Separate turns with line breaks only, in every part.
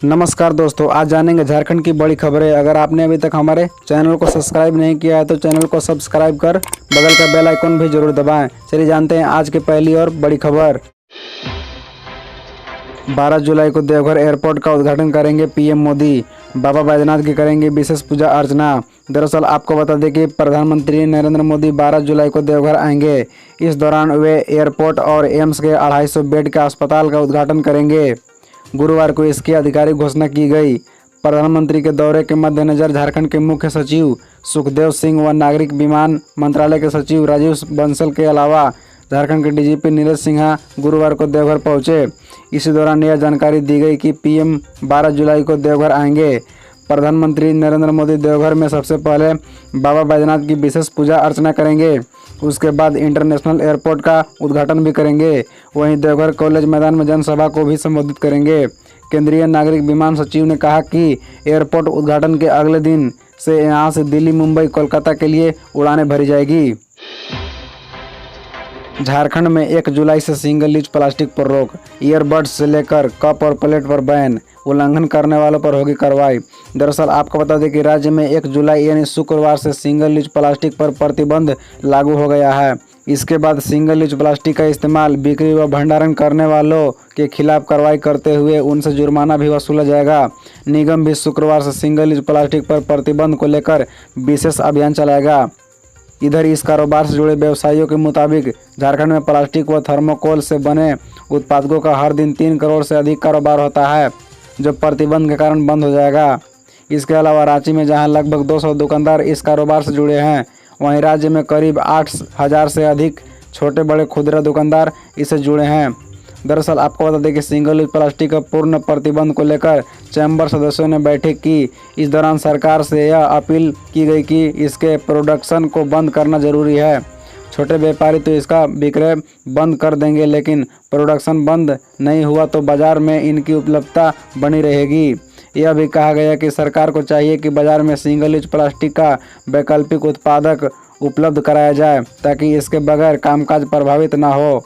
नमस्कार दोस्तों, आज जानेंगे झारखंड की बड़ी खबरें। अगर आपने अभी तक हमारे चैनल को सब्सक्राइब नहीं किया है तो चैनल को सब्सक्राइब कर बगल का बेल आइकन भी जरूर दबाएं। चलिए जानते हैं आज की पहली और बड़ी खबर। 12 जुलाई को देवघर एयरपोर्ट का उद्घाटन करेंगे पीएम मोदी। बाबा बैजनाथ की करेंगे विशेष पूजा अर्चना। दरअसल आपको बता दें कि प्रधानमंत्री नरेंद्र मोदी 12 जुलाई को देवघर आएंगे। इस दौरान वे एयरपोर्ट और एम्स के 250 बेड के अस्पताल का उद्घाटन करेंगे। गुरुवार को इसकी आधिकारिक घोषणा की गई। प्रधानमंत्री के दौरे के मद्देनजर झारखंड के मुख्य सचिव सुखदेव सिंह व नागरिक विमान मंत्रालय के सचिव राजीव बंसल के अलावा झारखंड के डीजीपी नीरज सिन्हा गुरुवार को देवघर पहुंचे। इसी दौरान यह जानकारी दी गई कि पीएम 12 जुलाई को देवघर आएंगे। प्रधानमंत्री नरेंद्र मोदी देवघर में सबसे पहले बाबा बैजनाथ की विशेष पूजा अर्चना करेंगे। उसके बाद इंटरनेशनल एयरपोर्ट का उद्घाटन भी करेंगे। वहीं देवघर कॉलेज मैदान में जनसभा को भी संबोधित करेंगे। केंद्रीय नागरिक विमान सचिव ने कहा कि एयरपोर्ट उद्घाटन के अगले दिन से यहां से दिल्ली, मुंबई, कोलकाता के लिए उड़ानें भरी जाएगी। झारखंड में 1 जुलाई से सिंगल यूज प्लास्टिक पर रोक। ईयरबड्स से लेकर कप और प्लेट पर बैन। उल्लंघन करने वालों पर होगी कार्रवाई। दरअसल आपको बता दें कि राज्य में 1 जुलाई यानी शुक्रवार से सिंगल यूज प्लास्टिक पर प्रतिबंध लागू हो गया है। इसके बाद सिंगल यूज प्लास्टिक का इस्तेमाल, बिक्री व भंडारण करने वालों के खिलाफ कार्रवाई करते हुए उनसे जुर्माना भी वसूला जाएगा। निगम भी शुक्रवार से सिंगल यूज प्लास्टिक पर प्रतिबंध को लेकर विशेष अभियान चलाएगा। इधर इस कारोबार से जुड़े व्यवसायियों के मुताबिक झारखंड में प्लास्टिक व थर्मोकोल से बने उत्पादों का हर दिन 3 करोड़ से अधिक कारोबार होता है, जो प्रतिबंध के कारण बंद हो जाएगा। इसके अलावा रांची में जहां लगभग 200 दुकानदार इस कारोबार से जुड़े हैं, वहीं राज्य में करीब 8,000 से अधिक छोटे बड़े खुदरा दुकानदार इससे जुड़े हैं। दरअसल आपको बता दें कि सिंगल यूज प्लास्टिक का पूर्ण प्रतिबंध को लेकर चैम्बर सदस्यों ने बैठक की। इस दौरान सरकार से यह अपील की गई कि इसके प्रोडक्शन को बंद करना जरूरी है। छोटे व्यापारी तो इसका विक्रय बंद कर देंगे, लेकिन प्रोडक्शन बंद नहीं हुआ तो बाजार में इनकी उपलब्धता बनी रहेगी। यह भी कहा गया कि सरकार को चाहिए कि बाजार में सिंगल यूज प्लास्टिक का वैकल्पिक उत्पादक उपलब्ध कराया जाए, ताकि इसके बगैर कामकाज प्रभावित न हो।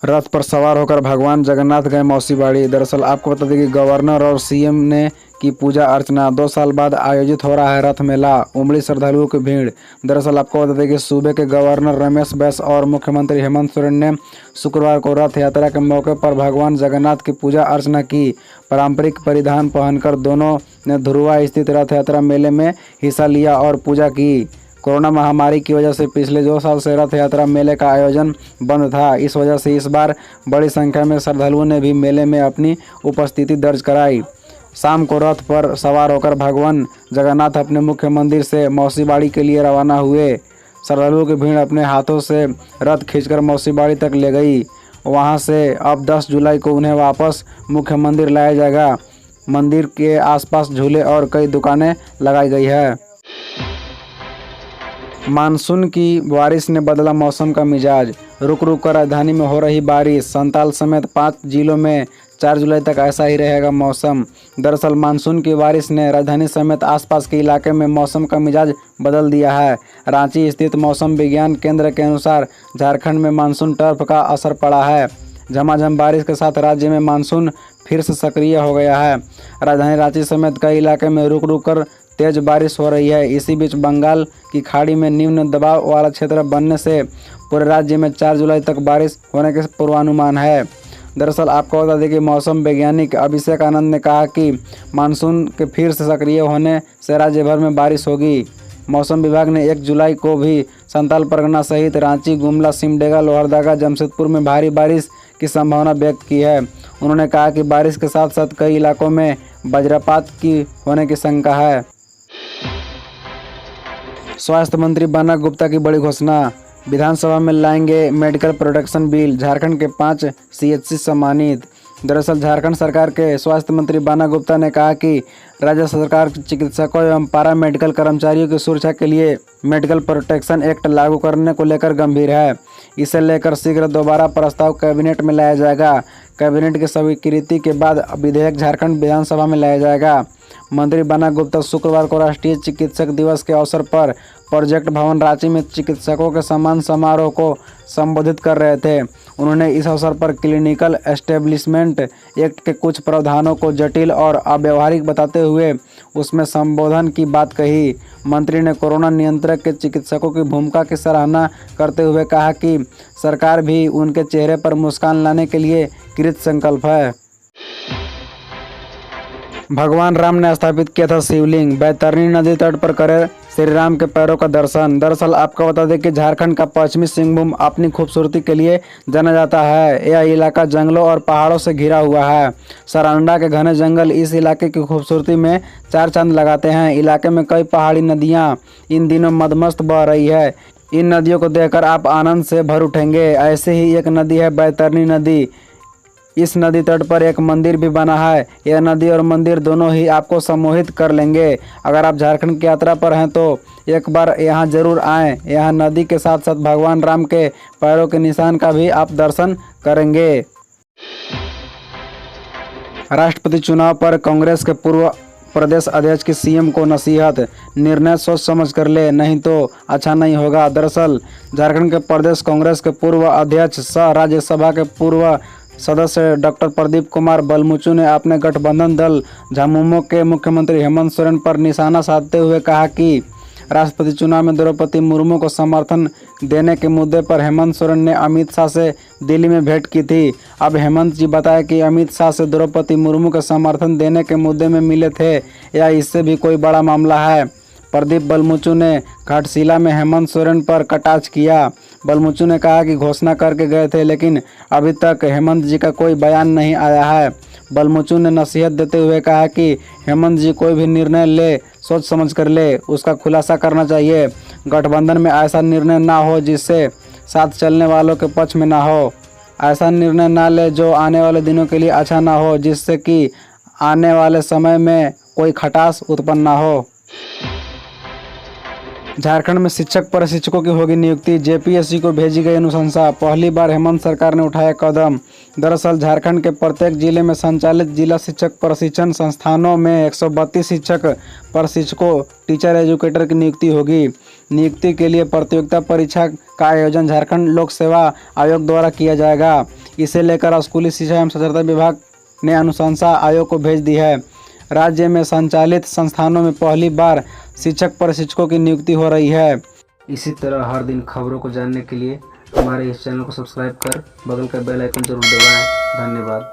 रथ पर सवार होकर भगवान जगन्नाथ गए मौसी बाड़ी। दरअसल आपको बता दें कि गवर्नर और सीएम ने की पूजा अर्चना। 2 साल बाद आयोजित हो रहा है रथ मेला, उमड़ी श्रद्धालुओं की भीड़। दरअसल आपको बता दें कि सूबे के गवर्नर रमेश बैस और मुख्यमंत्री हेमंत सोरेन ने शुक्रवार को रथ यात्रा के मौके पर भगवान जगन्नाथ की पूजा अर्चना की। पारंपरिक परिधान पहनकर दोनों ने धुरुआ स्थित रथ यात्रा मेले में हिस्सा लिया और पूजा की। कोरोना महामारी की वजह से पिछले 2 साल से रथ यात्रा मेले का आयोजन बंद था। इस वजह से इस बार बड़ी संख्या में श्रद्धालुओं ने भी मेले में अपनी उपस्थिति दर्ज कराई। शाम को रथ पर सवार होकर भगवान जगन्नाथ अपने मुख्य मंदिर से मौसी बाड़ी के लिए रवाना हुए। श्रद्धालुओं की भीड़ अपने हाथों से रथ खींचकर मौसी बाड़ी तक ले गई। वहां से अब 10 जुलाई को उन्हें वापस मुख्य मंदिर लाया जाएगा। मंदिर के आसपास झूले और कई दुकानें लगाई गई है। मानसून की बारिश ने बदला मौसम का मिजाज। रुक रुक कर राजधानी में हो रही बारिश। संताल समेत 5 जिलों में 4 जुलाई तक ऐसा ही रहेगा मौसम। दरअसल मानसून की बारिश ने राजधानी समेत आसपास के इलाके में मौसम का मिजाज बदल दिया है। रांची स्थित मौसम विज्ञान केंद्र के अनुसार झारखंड में मानसून टर्फ का असर पड़ा है। झमाझम बारिश के साथ राज्य में मानसून फिर से सक्रिय हो गया है। राजधानी रांची समेत कई इलाके में रुक रुक कर तेज बारिश हो रही है। इसी बीच बंगाल की खाड़ी में निम्न दबाव वाला क्षेत्र बनने से पूरे राज्य में 4 जुलाई तक बारिश होने के पूर्वानुमान है। दरअसल आपको बता दें कि मौसम वैज्ञानिक अभिषेक आनंद ने कहा कि मानसून के फिर से सक्रिय होने से राज्य भर में बारिश होगी। मौसम विभाग ने 1 जुलाई को भी संताल परगना सहित रांची, गुमला, सिमडेगा, लोहरदगा, जमशेदपुर में भारी बारिश की संभावना व्यक्त की है। उन्होंने कहा कि बारिश के साथ साथ कई इलाकों में वज्रपात की होने की शंका है। स्वास्थ्य मंत्री बन्ना गुप्ता की बड़ी घोषणा। विधानसभा में लाएंगे मेडिकल प्रोटेक्शन बिल। झारखंड के 5 सीएचसी सम्मानित। दरअसल झारखंड सरकार के स्वास्थ्य मंत्री बन्ना गुप्ता ने कहा कि राज्य सरकार चिकित्सकों एवं पारा मेडिकल कर्मचारियों की सुरक्षा के लिए मेडिकल प्रोटेक्शन एक्ट लागू करने को लेकर गंभीर है। इसे लेकर शीघ्र दोबारा प्रस्ताव कैबिनेट में लाया जाएगा। कैबिनेट की स्वीकृति के बाद विधेयक झारखंड विधानसभा में लाया जाएगा। मंत्री बन्ना गुप्ता शुक्रवार को राष्ट्रीय चिकित्सक दिवस के अवसर पर प्रोजेक्ट भवन रांची में चिकित्सकों के सम्मान समारोह को संबोधित कर रहे थे। उन्होंने इस अवसर पर क्लिनिकल एस्टेब्लिशमेंट एक्ट के कुछ प्रावधानों को जटिल और अव्यवहारिक बताते हुए उसमें संबोधन की बात कही। मंत्री ने कोरोना नियंत्रण के चिकित्सकों की भूमिका की सराहना करते हुए कहा कि सरकार भी उनके चेहरे पर मुस्कान लाने के लिए कृत संकल्प है। भगवान राम ने स्थापित किया था शिवलिंग, बैतरणी नदी तट पर करे श्री राम के पैरों का दर्शन। दरअसल आपको बता दें कि झारखंड का पश्चिमी सिंहभूम अपनी खूबसूरती के लिए जाना जाता है। यह इलाका जंगलों और पहाड़ों से घिरा हुआ है। सरांडा के घने जंगल इस इलाके की खूबसूरती में चार चांद लगाते हैं। इलाके में कई पहाड़ी नदियाँ इन दिनों मदमस्त बह रही है। इन नदियों को देखकर आप आनंद से भर उठेंगे। ऐसे ही एक नदी है बैतरणी नदी। इस नदी तट पर एक मंदिर भी बना है। यह नदी और मंदिर दोनों ही आपको सम्मोहित कर लेंगे। अगर आप झारखंड की यात्रा पर हैं तो एक बार यहाँ जरूर आएं। यहाँ नदी के साथ साथ भगवान राम के पैरों के निशान का भी आप दर्शन करेंगे। राष्ट्रपति चुनाव पर कांग्रेस के पूर्व प्रदेश अध्यक्ष की सीएम को नसीहत, निर्णय सोच समझ कर ले, नहीं तो अच्छा नहीं होगा। दरअसल झारखंड के प्रदेश कांग्रेस के पूर्व अध्यक्ष सह राज्यसभा के पूर्व सदस्य डॉक्टर प्रदीप कुमार बलमुचु ने अपने गठबंधन दल झामुमो के मुख्यमंत्री हेमंत सोरेन पर निशाना साधते हुए कहा कि राष्ट्रपति चुनाव में द्रौपदी मुर्मू को समर्थन देने के मुद्दे पर हेमंत सोरेन ने अमित शाह से दिल्ली में भेंट की थी। अब हेमंत जी बताया कि अमित शाह से द्रौपदी मुर्मू को समर्थन देने के मुद्दे में मिले थे या इससे भी कोई बड़ा मामला है। प्रदीप बलमुचु ने घाटशिला में हेमंत सोरेन पर कटाक्ष किया। बलमुचु ने कहा कि घोषणा करके गए थे लेकिन अभी तक हेमंत जी का कोई बयान नहीं आया है। बलमुचु ने नसीहत देते हुए कहा कि हेमंत जी कोई भी निर्णय ले सोच समझ कर ले, उसका खुलासा करना चाहिए। गठबंधन में ऐसा निर्णय ना हो जिससे साथ चलने वालों के पक्ष में ना हो। ऐसा निर्णय ना ले जो आने वाले दिनों के लिए अच्छा ना हो, जिससे कि आने वाले समय में कोई खटास उत्पन्न ना हो। झारखंड में शिक्षक प्रशिक्षकों की होगी नियुक्ति, जेपीएससी को भेजी गई अनुशंसा। पहली बार हेमंत सरकार ने उठाया कदम। दरअसल झारखंड के प्रत्येक जिले में संचालित जिला शिक्षक प्रशिक्षण संस्थानों में 132 शिक्षक प्रशिक्षकों टीचर एजुकेटर की नियुक्ति होगी। नियुक्ति के लिए प्रतियोगिता परीक्षा का आयोजन झारखंड लोक सेवा आयोग द्वारा किया जाएगा। इसे लेकर स्कूली शिक्षा एवं साक्षरता विभाग ने अनुशंसा आयोग को भेज दी है। राज्य में संचालित संस्थानों में पहली बार शिक्षक प्रशिक्षकों की नियुक्ति हो रही है। इसी तरह हर दिन खबरों को जानने के लिए हमारे इस चैनल को सब्सक्राइब कर बगल का बेल आइकन जरूर दबाएं। धन्यवाद।